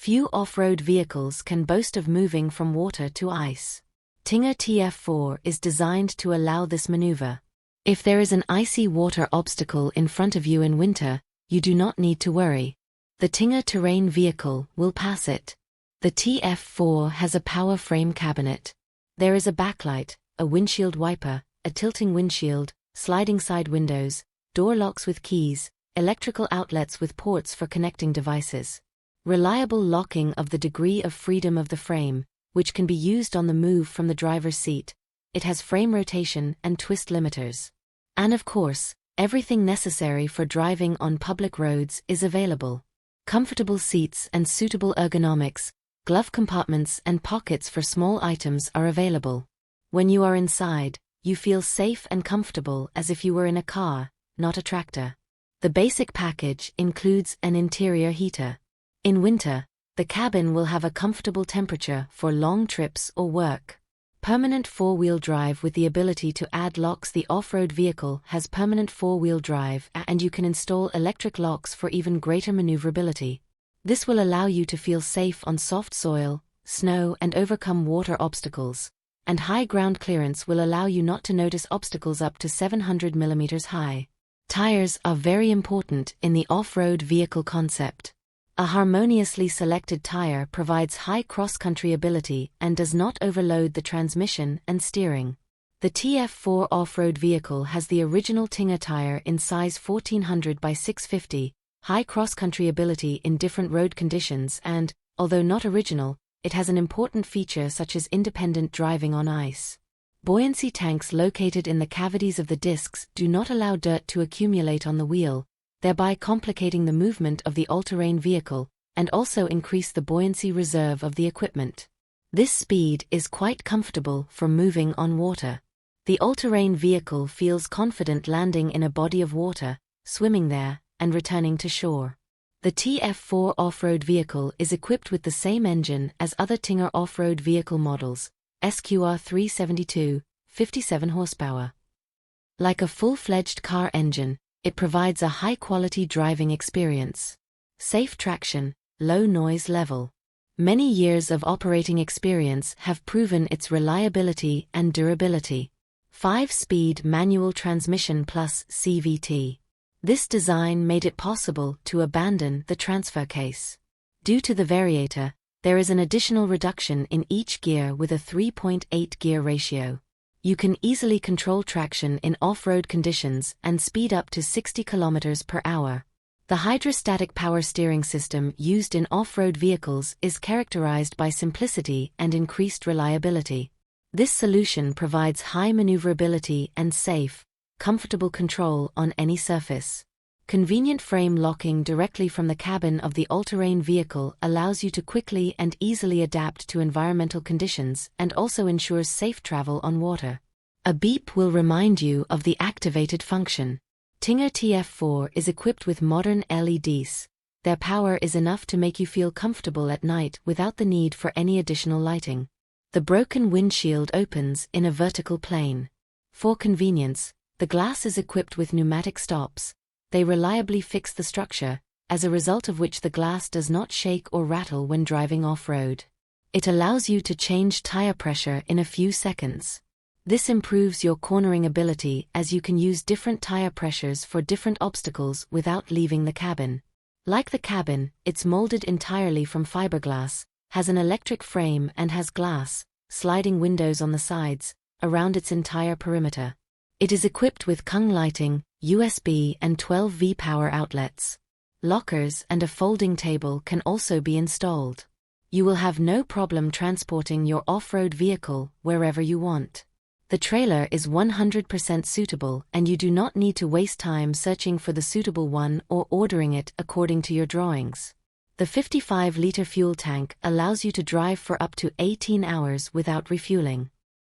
Few off-road vehicles can boast of moving from water to ice. Tinger TF4 is designed to allow this maneuver. If there is an icy water obstacle in front of you in winter, you do not need to worry. The Tinger Terrain vehicle will pass it. The TF4 has a power frame cabinet. There is a backlight, a windshield wiper, a tilting windshield, sliding side windows, door locks with keys, electrical outlets with ports for connecting devices. Reliable locking of the degree of freedom of the frame, which can be used on the move from the driver's seat. It has frame rotation and twist limiters. And of course, everything necessary for driving on public roads is available. Comfortable seats and suitable ergonomics, glove compartments and pockets for small items are available. When you are inside, you feel safe and comfortable as if you were in a car, not a tractor. The basic package includes an interior heater. In winter, the cabin will have a comfortable temperature for long trips or work. Permanent four-wheel drive with the ability to add locks. The off-road vehicle has permanent four-wheel drive and you can install electric locks for even greater maneuverability. This will allow you to feel safe on soft soil, snow and overcome water obstacles. And high ground clearance will allow you not to notice obstacles up to 700 mm high. Tires are very important in the off-road vehicle concept. A harmoniously selected tire provides high cross-country ability and does not overload the transmission and steering. The TF4 off-road vehicle has the original Tinger tire in size 1400 by 650, high cross-country ability in different road conditions and, although not original, it has an important feature such as independent driving on ice. Buoyancy tanks located in the cavities of the discs do not allow dirt to accumulate on the wheel, thereby complicating the movement of the all-terrain vehicle, and also increase the buoyancy reserve of the equipment. This speed is quite comfortable for moving on water. The all-terrain vehicle feels confident landing in a body of water, swimming there, and returning to shore. The TF4 off-road vehicle is equipped with the same engine as other Tinger off-road vehicle models, SQR 372, 57 horsepower. Like a full-fledged car engine, it provides a high-quality driving experience. Safe traction, low noise level. Many years of operating experience have proven its reliability and durability. 5-speed manual transmission plus CVT. This design made it possible to abandon the transfer case. Due to the variator, there is an additional reduction in each gear with a 3.8 gear ratio. You can easily control traction in off-road conditions and speed up to 60 km per hour. The hydrostatic power steering system used in off-road vehicles is characterized by simplicity and increased reliability. This solution provides high maneuverability and safe, comfortable control on any surface. Convenient frame locking directly from the cabin of the all-terrain vehicle allows you to quickly and easily adapt to environmental conditions and also ensures safe travel on water. A beep will remind you of the activated function. Tinger TF4 is equipped with modern LEDs. Their power is enough to make you feel comfortable at night without the need for any additional lighting. The broken windshield opens in a vertical plane. For convenience, the glass is equipped with pneumatic stops. They reliably fix the structure, as a result of which the glass does not shake or rattle when driving off-road. It allows you to change tire pressure in a few seconds. This improves your cornering ability as you can use different tire pressures for different obstacles without leaving the cabin. Like the cabin, it's molded entirely from fiberglass, has an electric frame and has glass, sliding windows on the sides, around its entire perimeter. It is equipped with Kung lighting, USB and 12V power outlets. Lockers and a folding table can also be installed. You will have no problem transporting your off-road vehicle wherever you want. The trailer is 100% suitable and you do not need to waste time searching for the suitable one or ordering it according to your drawings. The 55-liter fuel tank allows you to drive for up to 18 hours without refueling.